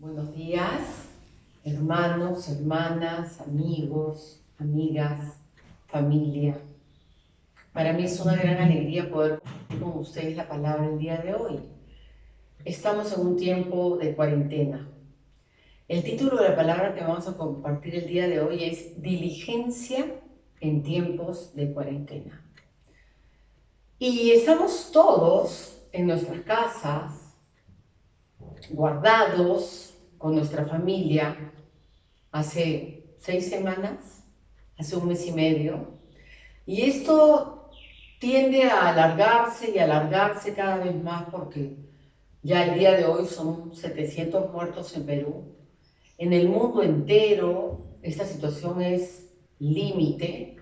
Buenos días, hermanos, hermanas, amigos, amigas, familia. Para mí es una gran alegría poder compartir con ustedes la palabra el día de hoy. Estamos en un tiempo de cuarentena. El título de la palabra que vamos a compartir el día de hoy es Diligencia en tiempos de cuarentena. Y estamos todos en nuestras casas, guardados con nuestra familia, hace 6 semanas, hace un mes y medio, y esto tiende a alargarse y alargarse cada vez más porque ya el día de hoy son 700 muertos en Perú. En el mundo entero esta situación es límite.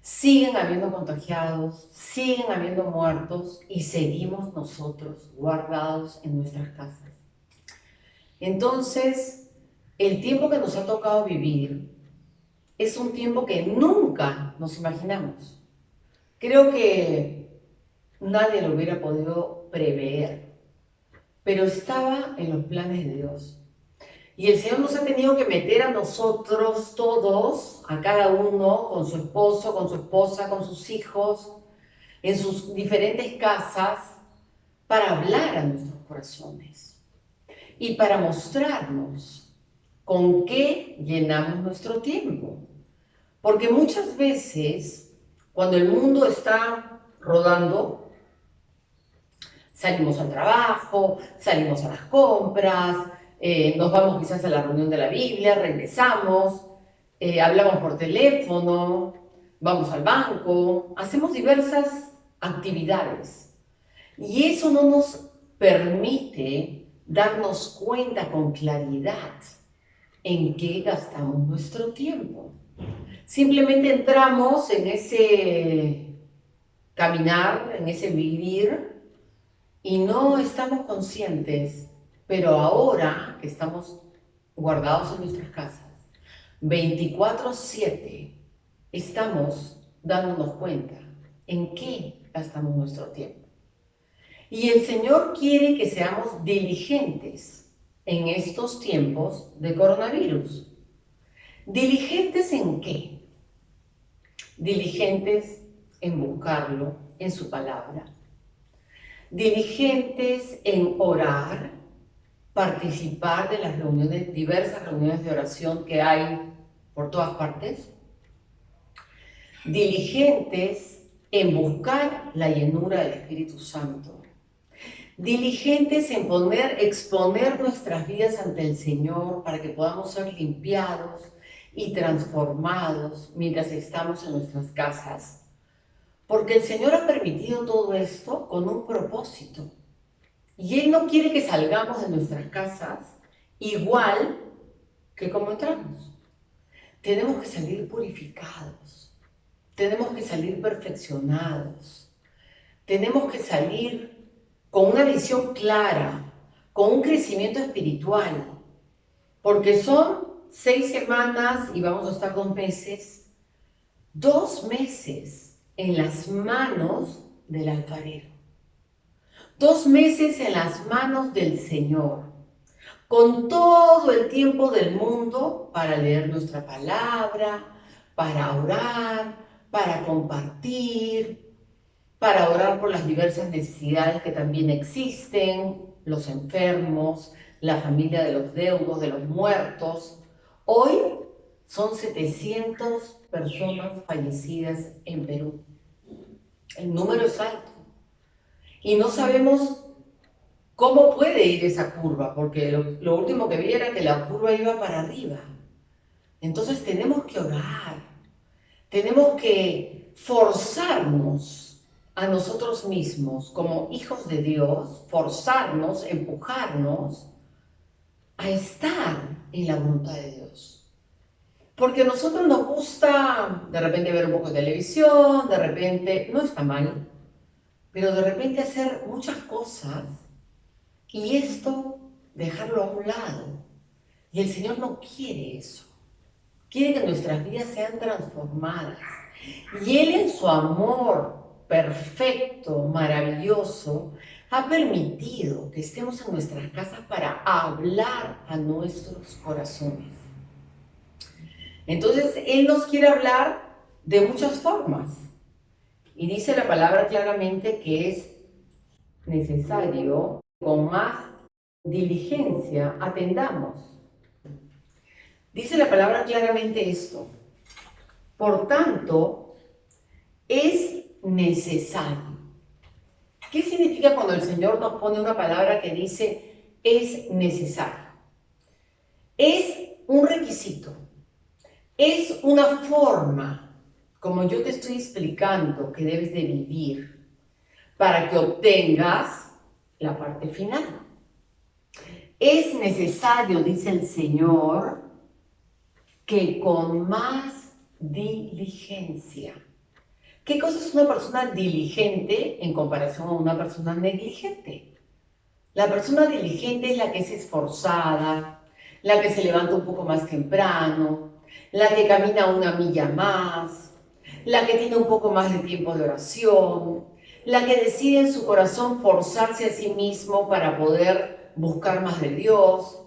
Siguen habiendo contagiados, siguen habiendo muertos y seguimos nosotros guardados en nuestras casas. Entonces, el tiempo que nos ha tocado vivir es un tiempo que nunca nos imaginamos. Creo que nadie lo hubiera podido prever, pero estaba en los planes de Dios. Y el Señor nos ha tenido que meter a nosotros todos, a cada uno, con su esposo, con su esposa, con sus hijos, en sus diferentes casas, para hablar a nuestros corazones y para mostrarnos con qué llenamos nuestro tiempo. Porque muchas veces, cuando el mundo está rodando, salimos al trabajo, salimos a las compras, nos vamos quizás a la reunión de la Biblia, regresamos, hablamos por teléfono, vamos al banco, hacemos diversas actividades. Y eso no nos permite darnos cuenta con claridad en qué gastamos nuestro tiempo. Simplemente entramos en ese caminar, en ese vivir, y no estamos conscientes, pero ahora que estamos guardados en nuestras casas, 24/7, estamos dándonos cuenta en qué gastamos nuestro tiempo. Y el Señor quiere que seamos diligentes en estos tiempos de coronavirus. ¿Diligentes en qué? Diligentes en buscarlo, en su palabra. Diligentes en orar, participar de las reuniones, diversas reuniones de oración que hay por todas partes. Diligentes en buscar la llenura del Espíritu Santo. Diligentes en exponer nuestras vidas ante el Señor para que podamos ser limpiados y transformados mientras estamos en nuestras casas. Porque el Señor ha permitido todo esto con un propósito. Y Él no quiere que salgamos de nuestras casas igual que como entramos. Tenemos que salir purificados. Tenemos que salir perfeccionados. Tenemos que salir con una visión clara, con un crecimiento espiritual. Porque son 6 semanas y vamos a estar 2 meses. 2 meses en las manos del alfarero. 2 meses en las manos del Señor, con todo el tiempo del mundo para leer nuestra palabra, para orar, para compartir, para orar por las diversas necesidades que también existen, los enfermos, la familia de los deudos, de los muertos. Hoy son 700 personas fallecidas en Perú. El número es alto. Y no sabemos cómo puede ir esa curva, porque lo último que vi era que la curva iba para arriba. Entonces tenemos que orar, tenemos que forzarnos a nosotros mismos como hijos de Dios, forzarnos, empujarnos a estar en la voluntad de Dios. Porque a nosotros nos gusta de repente ver un poco de televisión, de repente, no está mal, pero de repente hacer muchas cosas y esto dejarlo a un lado. Y el Señor no quiere eso. Quiere que nuestras vidas sean transformadas. Y Él en su amor perfecto, maravilloso, ha permitido que estemos en nuestras casas para hablar a nuestros corazones. Entonces, Él nos quiere hablar de muchas formas. Y dice la palabra claramente que es necesario, con más diligencia, atendamos. Dice la palabra claramente esto. Por tanto, es necesario. ¿Qué significa cuando el Señor nos pone una palabra que dice es necesario? Es un requisito, es una forma, como yo te estoy explicando, que debes de vivir para que obtengas la parte final. Es necesario, dice el Señor, que con más diligencia. ¿Qué cosa es una persona diligente en comparación a una persona negligente? La persona diligente es la que es esforzada, la que se levanta un poco más temprano, la que camina una milla más, la que tiene un poco más de tiempo de oración, la que decide en su corazón forzarse a sí mismo para poder buscar más de Dios,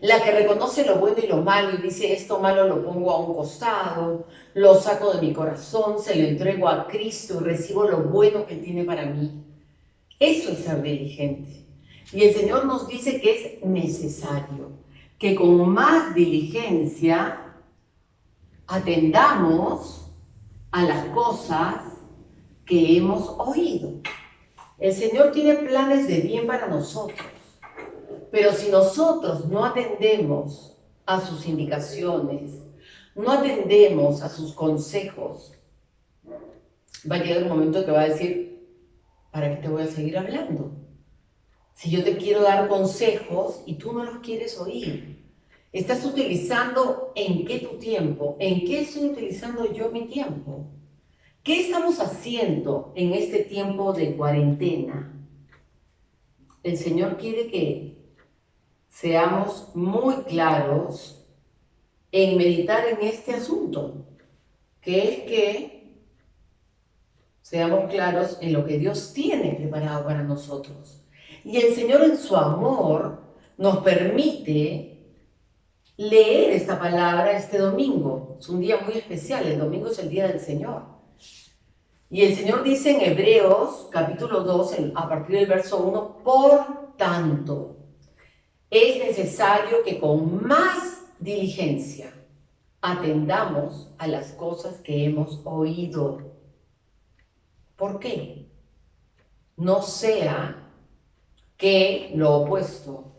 la que reconoce lo bueno y lo malo y dice, esto malo lo pongo a un costado, lo saco de mi corazón, se lo entrego a Cristo y recibo lo bueno que Él tiene para mí. Eso es ser diligente. Y el Señor nos dice que es necesario que con más diligencia atendamos a las cosas que hemos oído. El Señor tiene planes de bien para nosotros. Pero si nosotros no atendemos a sus indicaciones, no atendemos a sus consejos, va a llegar un momento que va a decir, ¿para qué te voy a seguir hablando? Si yo te quiero dar consejos y tú no los quieres oír, estás utilizando ¿en qué tu tiempo? ¿En qué estoy utilizando yo mi tiempo? ¿Qué estamos haciendo en este tiempo de cuarentena? El Señor quiere que seamos muy claros en meditar en este asunto, que es que seamos claros en lo que Dios tiene preparado para nosotros. Y el Señor en su amor nos permite leer esta palabra este domingo. Es un día muy especial, el domingo es el día del Señor. Y el Señor dice en Hebreos capítulo 2, a partir del verso 1, por tanto, es necesario que con más diligencia atendamos a las cosas que hemos oído. ¿Por qué? No sea que lo opuesto,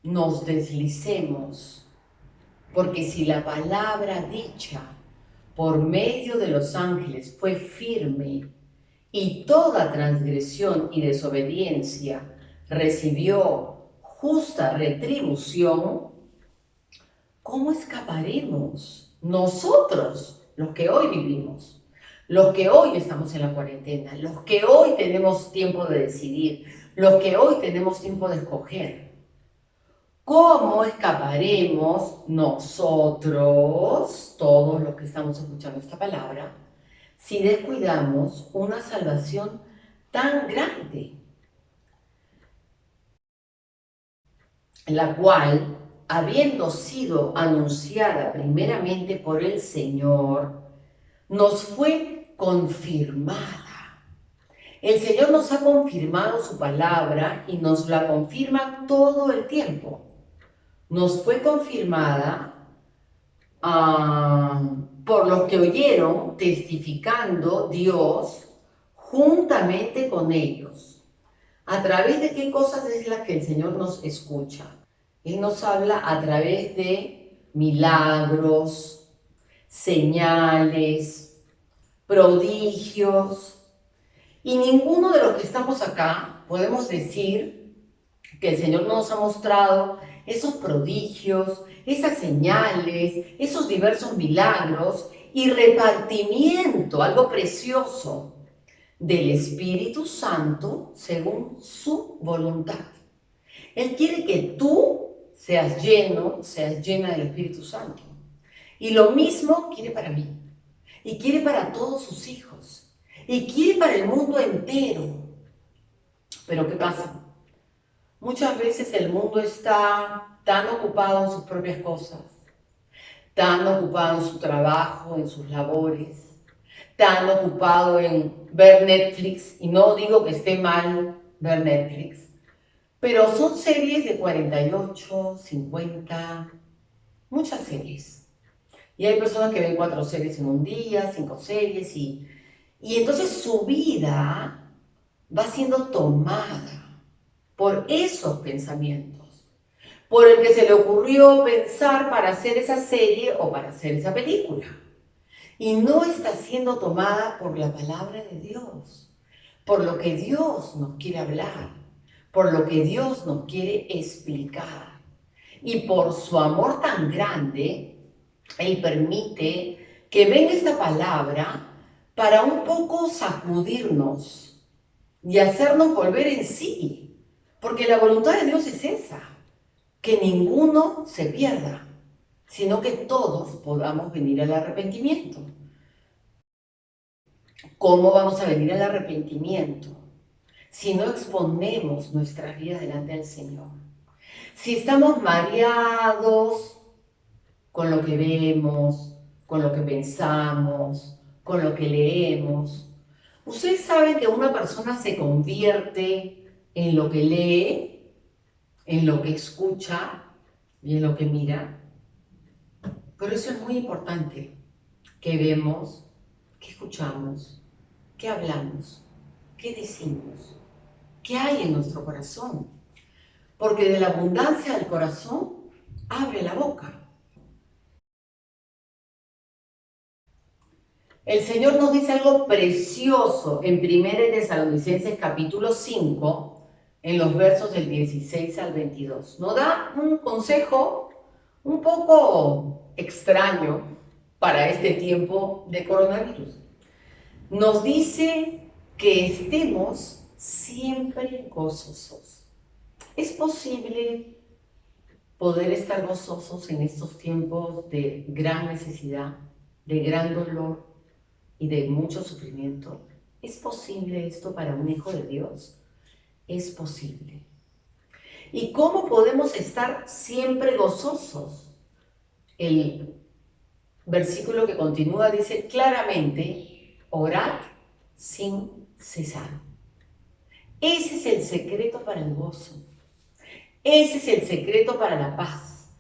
nos deslicemos, porque si la palabra dicha por medio de los ángeles fue firme y toda transgresión y desobediencia recibió justa retribución, ¿cómo escaparemos nosotros, los que hoy vivimos, los que hoy estamos en la cuarentena, los que hoy tenemos tiempo de decidir, los que hoy tenemos tiempo de escoger? ¿Cómo escaparemos nosotros, todos los que estamos escuchando esta palabra, si descuidamos una salvación tan grande, la cual, habiendo sido anunciada primeramente por el Señor, nos fue confirmada? El Señor nos ha confirmado su palabra y nos la confirma todo el tiempo. Nos fue confirmada por los que oyeron, testificando Dios juntamente con ellos. ¿A través de qué cosas es la que el Señor nos escucha? Él nos habla a través de milagros, señales, prodigios. Y ninguno de los que estamos acá podemos decir que el Señor no nos ha mostrado esos prodigios, esas señales, esos diversos milagros y repartimiento, algo precioso, del Espíritu Santo según su voluntad. Él quiere que tú seas lleno, seas llena del Espíritu Santo. Y lo mismo quiere para mí. Y quiere para todos sus hijos. Y quiere para el mundo entero. Pero ¿qué pasa? Muchas veces el mundo está tan ocupado en sus propias cosas, tan ocupado en su trabajo, en sus labores, tan ocupado en ver Netflix, y no digo que esté mal ver Netflix, pero son series de 48, 50, muchas series. Y hay personas que ven 4 series en un día, 5 series, y entonces su vida va siendo tomada por esos pensamientos, por el que se le ocurrió pensar para hacer esa serie o para hacer esa película. Y no está siendo tomada por la palabra de Dios, por lo que Dios nos quiere hablar, por lo que Dios nos quiere explicar. Y por su amor tan grande, Él permite que venga esta palabra para un poco sacudirnos y hacernos volver en sí. Porque la voluntad de Dios es esa, que ninguno se pierda, sino que todos podamos venir al arrepentimiento. ¿Cómo vamos a venir al arrepentimiento si no exponemos nuestras vidas delante del Señor? Si estamos mareados con lo que vemos, con lo que pensamos, con lo que leemos. Ustedes saben que una persona se convierte en lo que lee, en lo que escucha y en lo que mira. Pero eso es muy importante, que vemos, que escuchamos, que hablamos, que decimos, que hay en nuestro corazón. Porque de la abundancia del corazón abre la boca. El Señor nos dice algo precioso en 1 Tesalonicenses capítulo 5, en los versos del 16 al 22. Nos da un consejo un poco extraño para este tiempo de coronavirus. Nos dice que estemos siempre gozosos. ¿Es posible poder estar gozosos en estos tiempos de gran necesidad, de gran dolor y de mucho sufrimiento? ¿Es posible esto para un hijo de Dios? Es posible. ¿Y cómo podemos estar siempre gozosos? El versículo que continúa dice claramente, orad sin cesar. Ese es el secreto para el gozo. Ese es el secreto para la paz.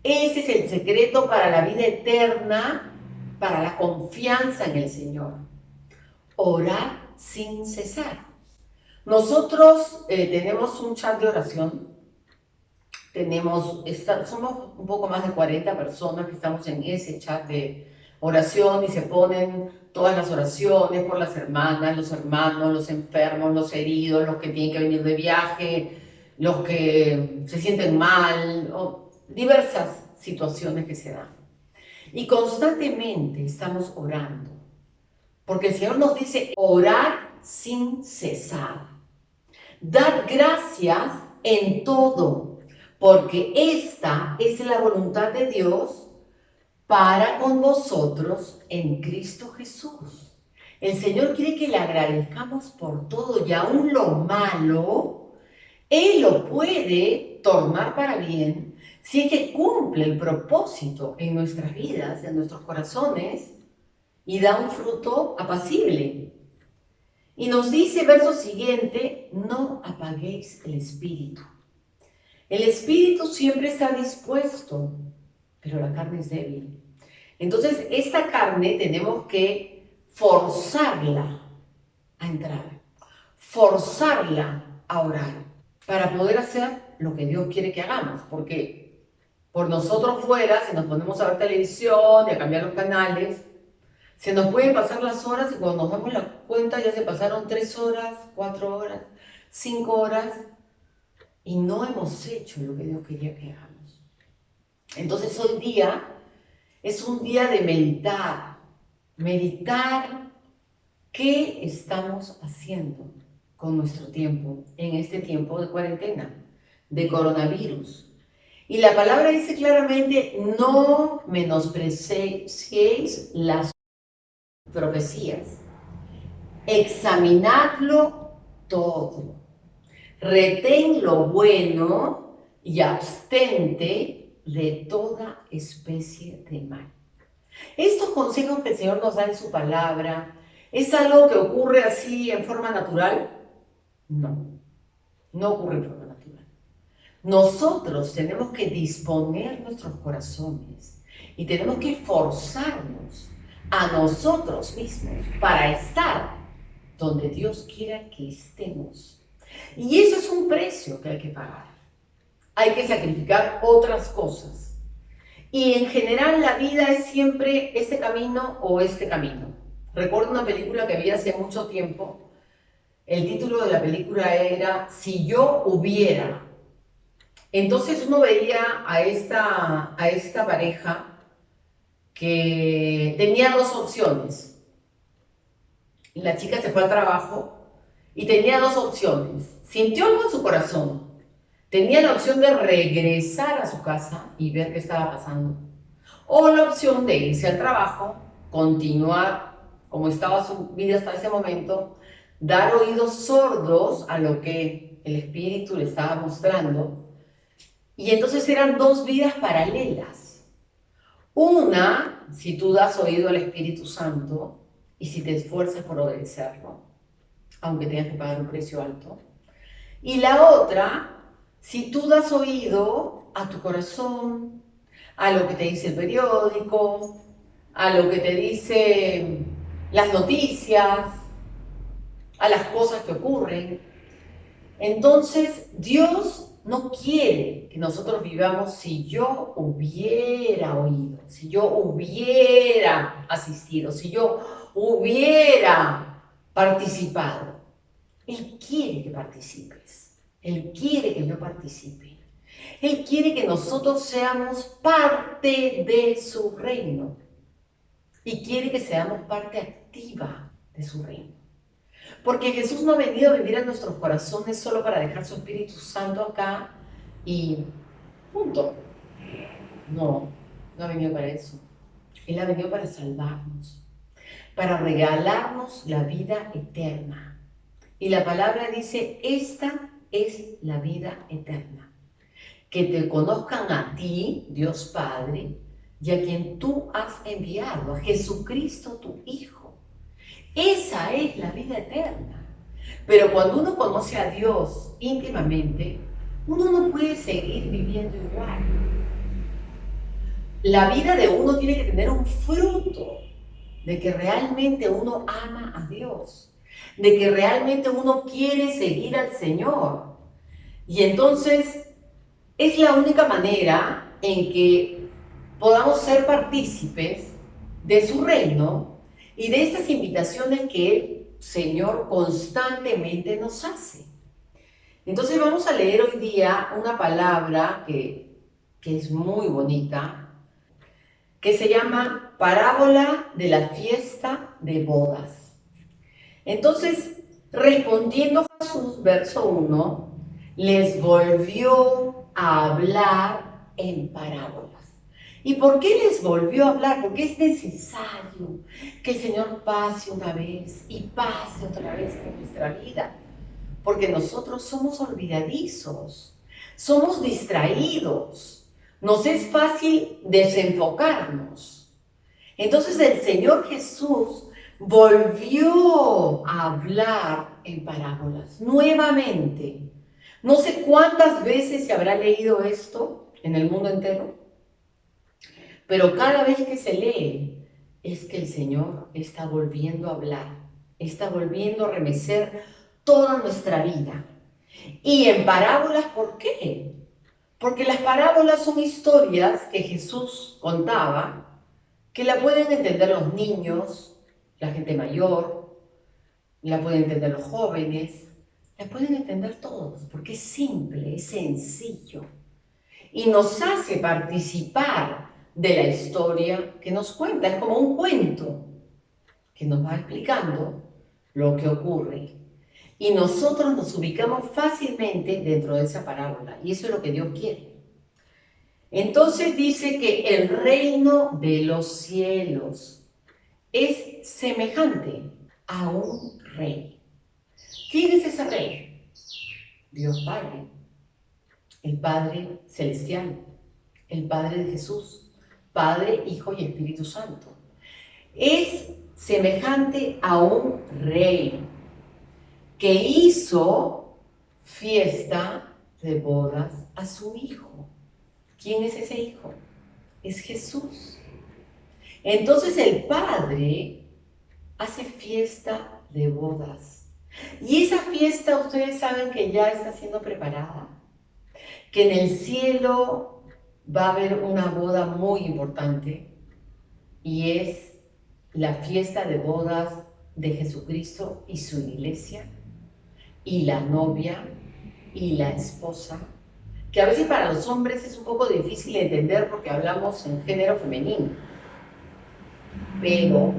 Ese es el secreto para la vida eterna, para la confianza en el Señor. Orar sin cesar. Nosotros tenemos un chat de oración. Somos un poco más de 40 personas que estamos en ese chat de oración y se ponen todas las oraciones por las hermanas, los hermanos, los enfermos, los heridos, los que tienen que venir de viaje, los que se sienten mal, o diversas situaciones que se dan. Y constantemente estamos orando, porque el Señor nos dice orar sin cesar, dar gracias en todo, porque esta es la voluntad de Dios para con nosotros en Cristo Jesús. El Señor quiere que le agradezcamos por todo y aún lo malo, Él lo puede tornar para bien si es que cumple el propósito en nuestras vidas, en nuestros corazones, y da un fruto apacible. Y nos dice, verso siguiente, no apaguéis el espíritu. El espíritu siempre está dispuesto, pero la carne es débil. Entonces, esta carne tenemos que forzarla a entrar, forzarla a orar, para poder hacer lo que Dios quiere que hagamos, porque por nosotros fuera, si nos ponemos a ver televisión y a cambiar los canales, se nos pueden pasar las horas y cuando nos damos la cuenta ya se pasaron 3 horas, 4 horas, 5 horas y no hemos hecho lo que Dios quería que hagamos. Entonces hoy día es un día de meditar qué estamos haciendo con nuestro tiempo en este tiempo de cuarentena, de coronavirus. Y la palabra dice claramente, no menospreciéis las profecías, examinadlo todo. Retén lo bueno y abstente de toda especie de mal. Estos consejos que el Señor nos da en su palabra, ¿es algo que ocurre así en forma natural? No, no ocurre en forma natural. Nosotros tenemos que disponer nuestros corazones y tenemos que forzarnos a nosotros mismos para estar donde Dios quiera que estemos. Y eso es un precio que hay que pagar. Hay que sacrificar otras cosas. Y en general la vida es siempre este camino o este camino. Recuerdo una película que vi hace mucho tiempo. El título de la película era Si yo hubiera. Entonces uno veía a esta pareja que tenía dos opciones. La chica se fue al trabajo y tenía dos opciones. Sintió algo en su corazón. Tenía la opción de regresar a su casa y ver qué estaba pasando. O la opción de irse al trabajo, continuar como estaba su vida hasta ese momento, dar oídos sordos a lo que el Espíritu le estaba mostrando. Y entonces eran dos vidas paralelas. Una, si tú das oído al Espíritu Santo y si te esfuerzas por obedecerlo, aunque tengas que pagar un precio alto. Y la otra, si tú das oído a tu corazón, a lo que te dice el periódico, a lo que te dicen las noticias, a las cosas que ocurren. Entonces, Dios no quiere que nosotros vivamos si yo hubiera oído, si yo hubiera asistido, si yo hubiera participado. Él quiere que participes. Él quiere que yo participe. Él quiere que nosotros seamos parte de su reino. Y quiere que seamos parte activa de su reino. Porque Jesús no ha venido a vivir en nuestros corazones solo para dejar su Espíritu Santo acá y punto. No, no ha venido para eso. Él ha venido para salvarnos, para regalarnos la vida eterna. Y la palabra dice, esta es la vida eterna. Que te conozcan a ti, Dios Padre, y a quien tú has enviado, a Jesucristo tu Hijo. Esa es la vida eterna. Pero cuando uno conoce a Dios íntimamente, uno no puede seguir viviendo igual. La vida de uno tiene que tener un fruto de que realmente uno ama a Dios, de que realmente uno quiere seguir al Señor. Y entonces es la única manera en que podamos ser partícipes de su reino y de estas invitaciones que el Señor constantemente nos hace. Entonces vamos a leer hoy día una palabra que es muy bonita, que se llama Parábola de la fiesta de bodas. Entonces, respondiendo Jesús, verso 1, les volvió a hablar en parábolas. ¿Y por qué les volvió a hablar? Porque es necesario que el Señor pase una vez y pase otra vez en nuestra vida. Porque nosotros somos olvidadizos, somos distraídos, nos es fácil desenfocarnos. Entonces el Señor Jesús volvió a hablar en parábolas nuevamente. No sé cuántas veces se habrá leído esto en el mundo entero, pero cada vez que se lee es que el Señor está volviendo a hablar, está volviendo a remecer toda nuestra vida. Y en parábolas, ¿por qué? Porque las parábolas son historias que Jesús contaba, que la pueden entender los niños, la gente mayor, la pueden entender los jóvenes, la pueden entender todos, porque es simple, es sencillo. Y nos hace participar de la historia que nos cuenta. Es como un cuento que nos va explicando lo que ocurre. Y nosotros nos ubicamos fácilmente dentro de esa parábola. Y eso es lo que Dios quiere. Entonces dice que el reino de los cielos es semejante a un rey. ¿Quién es ese rey? Dios Padre, el Padre Celestial, el Padre de Jesús, Padre, Hijo y Espíritu Santo. Es semejante a un rey que hizo fiesta de bodas a su hijo. ¿Quién es ese hijo? Es Jesús. Entonces el Padre hace fiesta de bodas. Y esa fiesta ustedes saben que ya está siendo preparada. Que en el cielo va a haber una boda muy importante y es la fiesta de bodas de Jesucristo y su iglesia y la novia y la esposa, que a veces para los hombres es un poco difícil de entender porque hablamos en género femenino, pero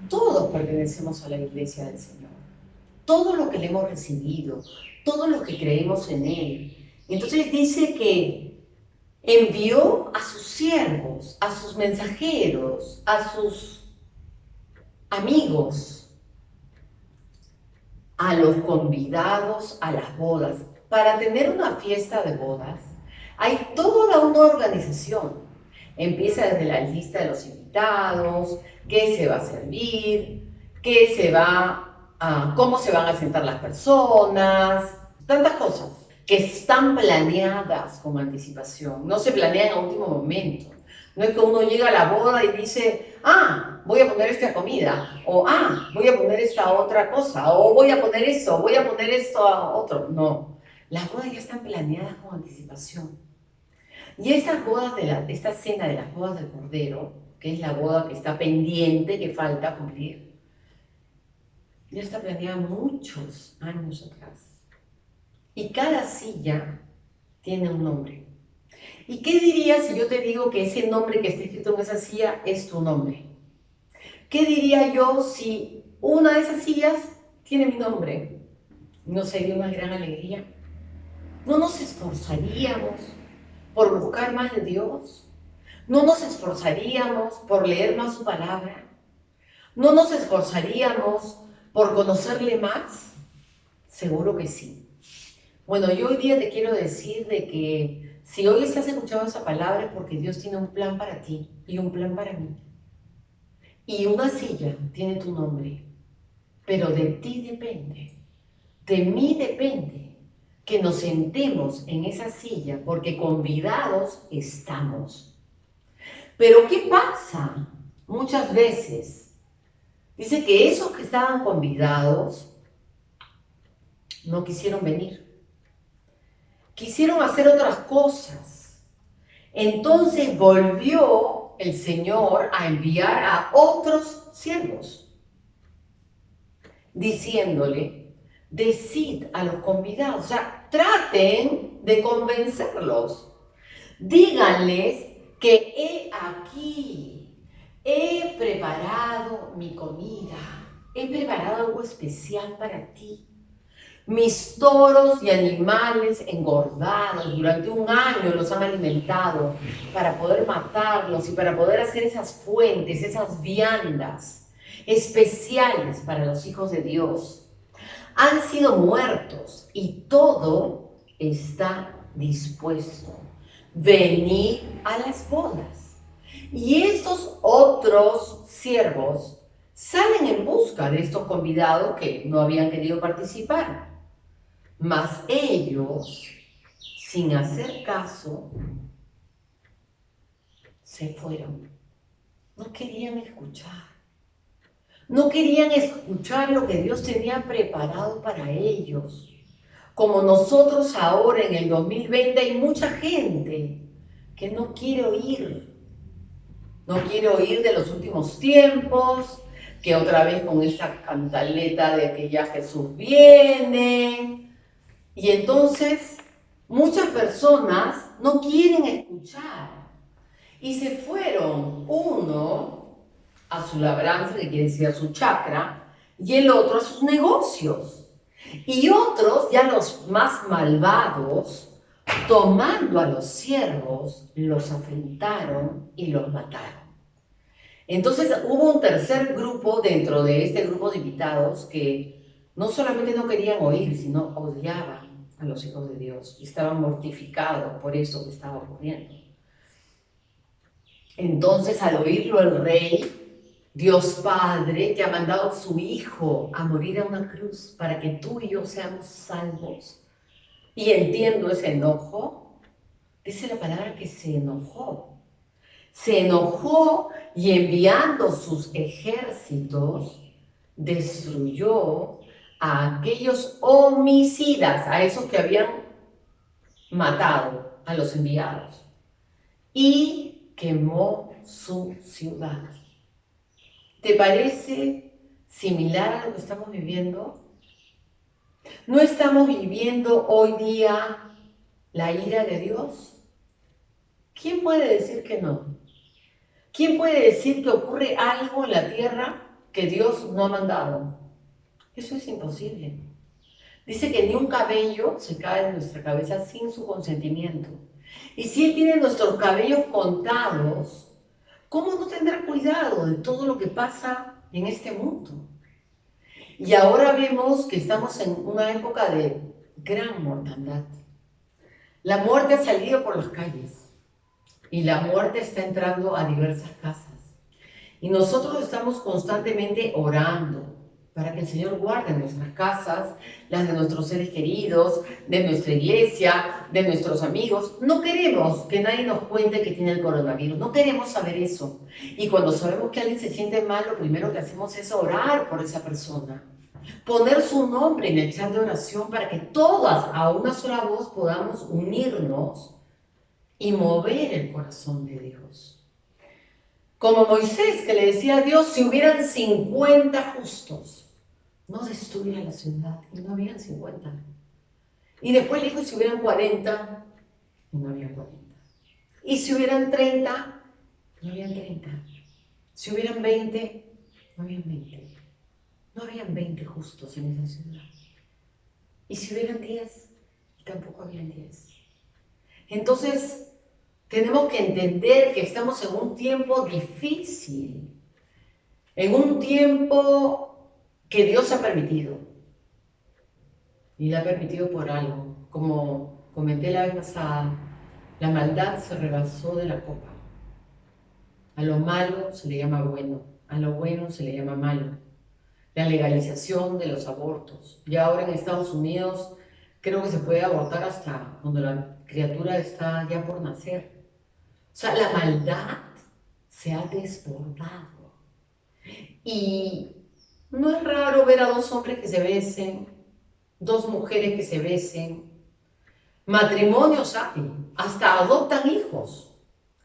todos pertenecemos a la iglesia del Señor, todo lo que le hemos recibido, todo lo que creemos en Él. Entonces dice que envió a sus siervos, a sus mensajeros, a sus amigos, a los convidados a las bodas. Para tener una fiesta de bodas hay toda una organización. Empieza desde la lista de los invitados, qué se va a servir, cómo se van a sentar las personas, tantas cosas que están planeadas con anticipación, no se planean a último momento. No es que uno llega a la boda y dice, voy a poner esta comida, o voy a poner esta otra cosa, o voy a poner eso, voy a poner esto a otro. No, las bodas ya están planeadas con anticipación. Y esas bodas esta cena de las bodas del Cordero, que es la boda que está pendiente, que falta cumplir, ya está planeada muchos años atrás. Y cada silla tiene un nombre. ¿Y qué dirías si yo te digo que ese nombre que está escrito en esa silla es tu nombre? ¿Qué diría yo si una de esas sillas tiene mi nombre? ¿No sería una gran alegría? ¿No nos esforzaríamos por buscar más de Dios? ¿No nos esforzaríamos por leer más su palabra? ¿No nos esforzaríamos por conocerle más? Seguro que sí. Bueno, yo hoy día te quiero decir de que si hoy estás escuchando esa palabra es porque Dios tiene un plan para ti y un plan para mí. Y una silla tiene tu nombre, pero de ti depende, de mí depende que nos sentemos en esa silla porque convidados estamos. Pero ¿qué pasa? Muchas veces dice que esos que estaban convidados no quisieron venir. Quisieron hacer otras cosas. Entonces volvió el Señor a enviar a otros siervos, diciéndole, decid a los convidados, o sea, traten de convencerlos. Díganles que he preparado mi comida, he preparado algo especial para ti. Mis toros y animales engordados durante un año los han alimentado para poder matarlos y para poder hacer esas fuentes, esas viandas especiales para los hijos de Dios. Han sido muertos y todo está dispuesto. Venid a las bodas. Y estos otros siervos salen en busca de estos convidados que no habían querido participar. Mas ellos, sin hacer caso, se fueron. No querían escuchar. No querían escuchar lo que Dios tenía preparado para ellos. Como nosotros ahora en el 2020 hay mucha gente que no quiere oír. No quiere oír de los últimos tiempos, que otra vez con esta cantaleta de que ya Jesús viene. Y entonces muchas personas no quieren escuchar y se fueron, uno a su labranza, que quiere decir a su chacra, y el otro a sus negocios. Y otros, ya los más malvados, tomando a los siervos, los afrentaron y los mataron. Entonces hubo un tercer grupo dentro de este grupo de invitados que no solamente no querían oír, sino odiaban. a los hijos de Dios y estaban mortificados por eso que estaba ocurriendo. Entonces, al oírlo el rey, Dios Padre, que ha mandado a su Hijo a morir a una cruz para que tú y yo seamos salvos, y entiendo ese enojo, dice la palabra que se enojó. Se enojó y enviando sus ejércitos, destruyó a aquellos homicidas, a esos que habían matado a los enviados, y quemó su ciudad. ¿Te parece similar a lo que estamos viviendo? ¿No estamos viviendo hoy día la ira de Dios? ¿Quién puede decir que no? ¿Quién puede decir que ocurre algo en la tierra que Dios no ha mandado? Eso es imposible. Dice que ni un cabello se cae de nuestra cabeza sin su consentimiento. Y si Él tiene nuestros cabellos contados, ¿cómo no tendrá cuidado de todo lo que pasa en este mundo? Y ahora vemos que estamos en una época de gran mortandad. La muerte ha salido por las calles y la muerte está entrando a diversas casas. Y nosotros estamos constantemente orando para que el Señor guarde nuestras casas, las de nuestros seres queridos, de nuestra iglesia, de nuestros amigos. No queremos que nadie nos cuente que tiene el coronavirus, no queremos saber eso. Y cuando sabemos que alguien se siente mal, lo primero que hacemos es orar por esa persona. Poner su nombre en el chat de oración para que todas a una sola voz podamos unirnos y mover el corazón de Dios. Como Moisés, que le decía a Dios, si hubieran 50 justos, no destruya la ciudad. Y no habían 50. Y después le dijo, si hubieran 40, y no habían 40. Y si hubieran 30, no habían 30. Si hubieran 20, no habían 20. No habían 20 justos en esa ciudad. Y si hubieran 10, tampoco habían 10. Entonces, tenemos que entender que estamos en un tiempo difícil, en un tiempo que Dios ha permitido. Y lo ha permitido por algo. Como comenté la vez pasada, la maldad se rebasó de la copa. A lo malo se le llama bueno, a lo bueno se le llama malo. La legalización de los abortos. Ya ahora en Estados Unidos creo que se puede abortar hasta cuando la criatura está ya por nacer. O sea, la maldad se ha desbordado. Y no es raro ver a dos hombres que se besen, dos mujeres que se besen, matrimonios hay, hasta adoptan hijos.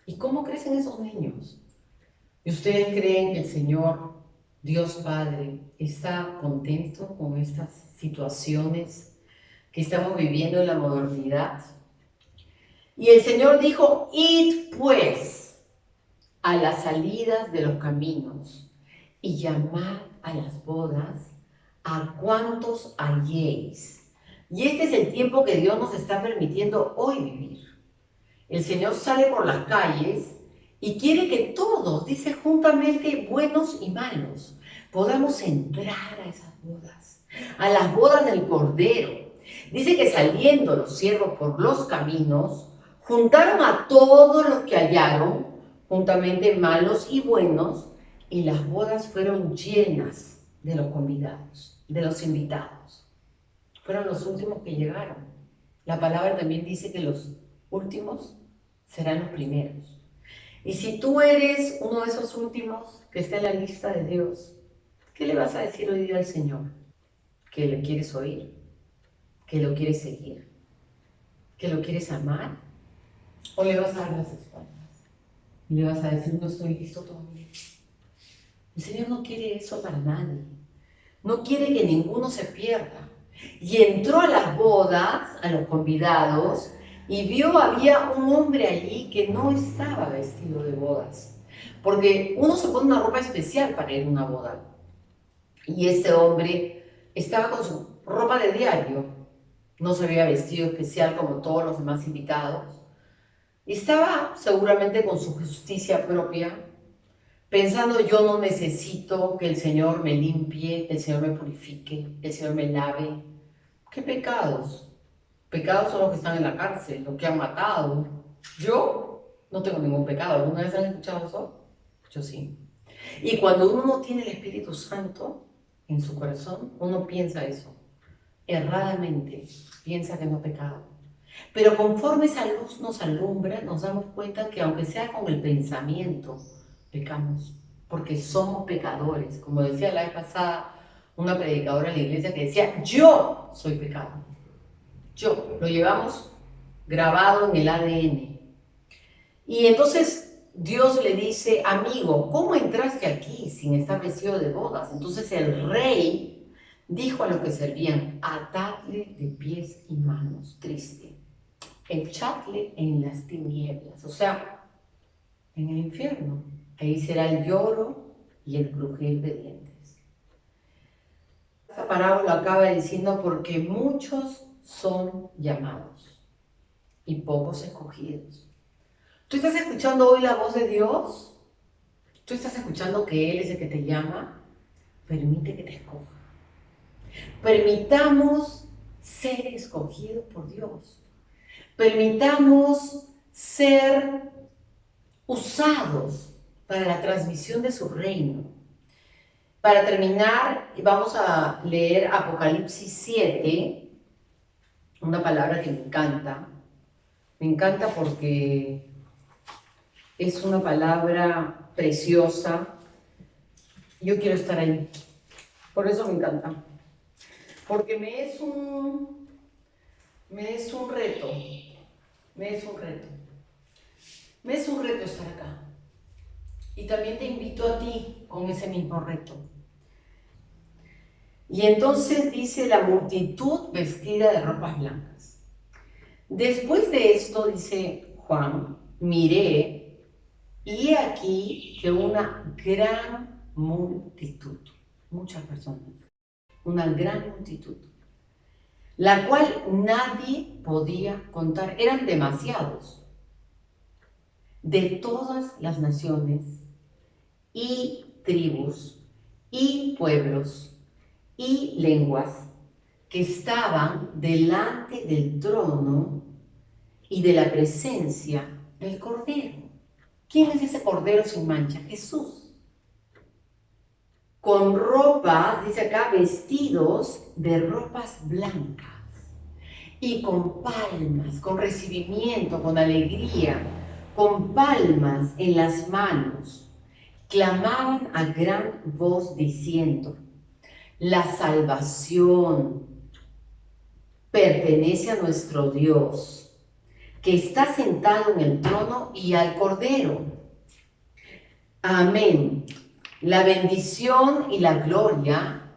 ¿Y cómo crecen esos niños? ¿Y ustedes creen que el Señor, Dios Padre, está contento con estas situaciones que estamos viviendo en la modernidad? Y el Señor dijo, id pues a las salidas de los caminos y llamad a las bodas a cuantos halléis. Y este es el tiempo que Dios nos está permitiendo hoy vivir. El Señor sale por las calles y quiere que todos, dice juntamente, buenos y malos, podamos entrar a esas bodas, a las bodas del Cordero. Dice que saliendo los siervos por los caminos, juntaron a todos los que hallaron, juntamente malos y buenos, y las bodas fueron llenas de los convidados, de los invitados. Fueron los últimos que llegaron. La palabra también dice que los últimos serán los primeros. Y si tú eres uno de esos últimos que está en la lista de Dios, ¿qué le vas a decir hoy día al Señor? ¿Que le quieres oír? ¿Que lo quieres seguir? ¿Que lo quieres amar? ¿O le vas a dar las espaldas? Y le vas a decir, no estoy listo todavía. El Señor no quiere eso para nadie. No quiere que ninguno se pierda. Y entró a las bodas, a los convidados, y vio había un hombre allí que no estaba vestido de bodas. Porque uno se pone una ropa especial para ir a una boda. Y este hombre estaba con su ropa de diario. No se había vestido especial como todos los demás invitados. Y estaba seguramente con su justicia propia, pensando, yo no necesito que el Señor me limpie, que el Señor me purifique, que el Señor me lave. ¿Qué pecados Pecados son los que están en la cárcel, los que han matado. Yo no tengo ningún pecado. ¿Alguna vez han escuchado eso? Yo sí. Y cuando uno no tiene el Espíritu Santo en su corazón, uno piensa eso. Erradamente piensa que no ha pecado. Pero conforme esa luz nos alumbra, nos damos cuenta que aunque sea con el pensamiento, pecamos. Porque somos pecadores. Como decía la vez pasada una predicadora de la iglesia que decía, yo soy pecado. Yo, lo llevamos grabado en el ADN. Y entonces Dios le dice, amigo, ¿cómo entraste aquí sin estar vestido de bodas? Entonces el rey dijo a los que servían, atadle de pies y manos, triste, echadle en las tinieblas, o sea, en el infierno. Ahí será el lloro y el crujir de dientes. Esta parábola acaba diciendo, porque muchos son llamados y pocos escogidos. ¿Tú estás escuchando hoy la voz de Dios? ¿Tú estás escuchando que Él es el que te llama? Permite que te escoja. Permitamos ser escogidos por Dios. Permitamos ser usados para la transmisión de su reino. Para terminar, vamos a leer Apocalipsis 7, una palabra que me encanta. Me encanta porque es una palabra preciosa. Yo quiero estar ahí. Por eso me encanta. Porque me es un reto. Me es un reto. Me es un reto estar acá. Y también te invito a ti con ese mismo reto. Y entonces dice la multitud vestida de ropas blancas. Después de esto, dice Juan, miré y he aquí que una gran multitud, muchas personas, una gran multitud, la cual nadie podía contar, eran demasiados, de todas las naciones y tribus y pueblos y lenguas que estaban delante del trono y de la presencia del Cordero. ¿Quién es ese Cordero sin mancha? Jesús. Con ropas, dice acá, vestidos de ropas blancas y con palmas, con recibimiento, con alegría, con palmas en las manos, clamaban a gran voz diciendo, la salvación pertenece a nuestro Dios, que está sentado en el trono y al Cordero. Amén. La bendición y la gloria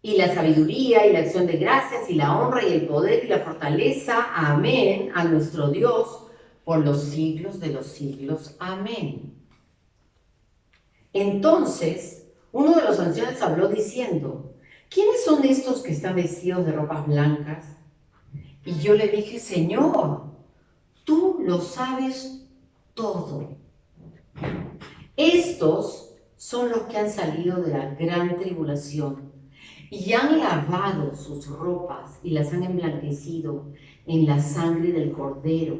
y la sabiduría y la acción de gracias y la honra y el poder y la fortaleza. Amén. A nuestro Dios por los siglos de los siglos. Amén. Entonces, uno de los ancianos habló diciendo, ¿quiénes son estos que están vestidos de ropas blancas? Y yo le dije, Señor, tú lo sabes todo. Estos son los que han salido de la gran tribulación y han lavado sus ropas y las han emblanquecido en la sangre del Cordero.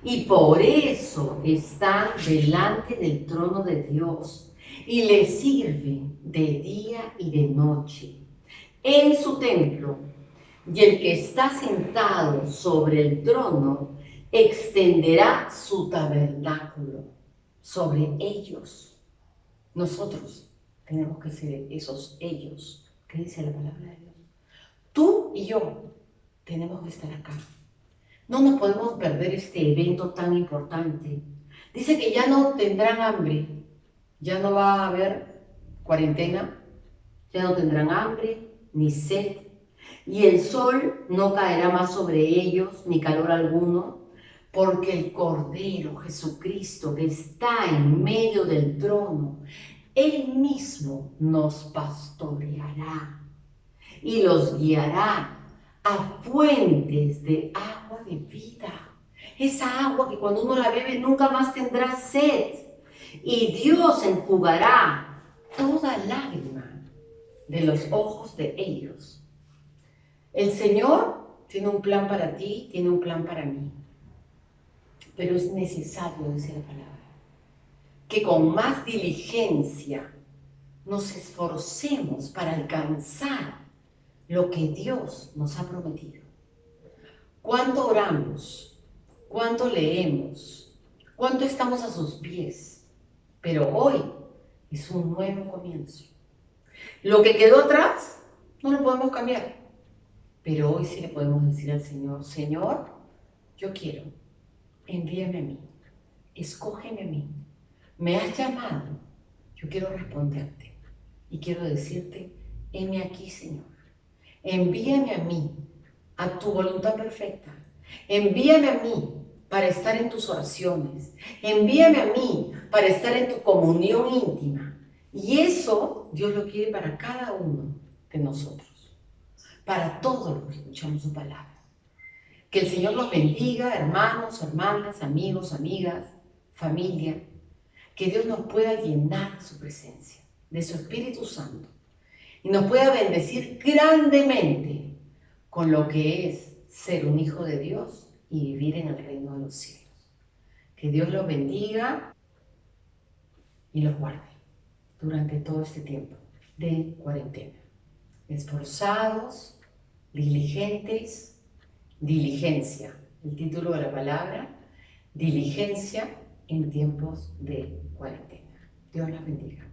Y por eso están delante del trono de Dios y le sirven de día y de noche en su templo. Y el que está sentado sobre el trono extenderá su tabernáculo sobre ellos. Nosotros tenemos que ser esos ellos. ¿Qué dice la palabra de Dios? Tú y yo tenemos que estar acá. No nos podemos perder este evento tan importante. Dice que ya no tendrán hambre, ya no va a haber cuarentena, ya no tendrán hambre ni sed, y el sol no caerá más sobre ellos, ni calor alguno, porque el Cordero Jesucristo que está en medio del trono, Él mismo nos pastoreará y los guiará a fuentes de agua de vida. Esa agua que cuando uno la bebe nunca más tendrá sed. Y Dios enjugará toda lágrima de los ojos de ellos. El Señor tiene un plan para ti, tiene un plan para mí. Pero es necesario, dice la palabra, que con más diligencia nos esforcemos para alcanzar lo que Dios nos ha prometido. ¿Cuánto oramos? ¿Cuánto leemos? ¿Cuánto estamos a sus pies? Pero hoy es un nuevo comienzo. Lo que quedó atrás no lo podemos cambiar. Pero hoy sí le podemos decir al Señor, Señor, yo quiero, envíame a mí, escógeme a mí. Me has llamado, yo quiero responderte y quiero decirte, heme aquí, Señor. Envíame a mí, a tu voluntad perfecta. Envíame a mí para estar en tus oraciones. Envíame a mí para estar en tu comunión íntima. Y eso Dios lo quiere para cada uno de nosotros, para todos los que escuchamos su palabra. Que el Señor los bendiga, hermanos, hermanas, amigos, amigas, familia. Que Dios nos pueda llenar de su presencia, de su Espíritu Santo, y nos pueda bendecir grandemente con lo que es ser un hijo de Dios y vivir en el reino de los cielos. Que Dios los bendiga y los guarde durante todo este tiempo de cuarentena. Esforzados, diligentes, diligencia. El título de la palabra, diligencia en tiempos de cuarentena. Dios los bendiga.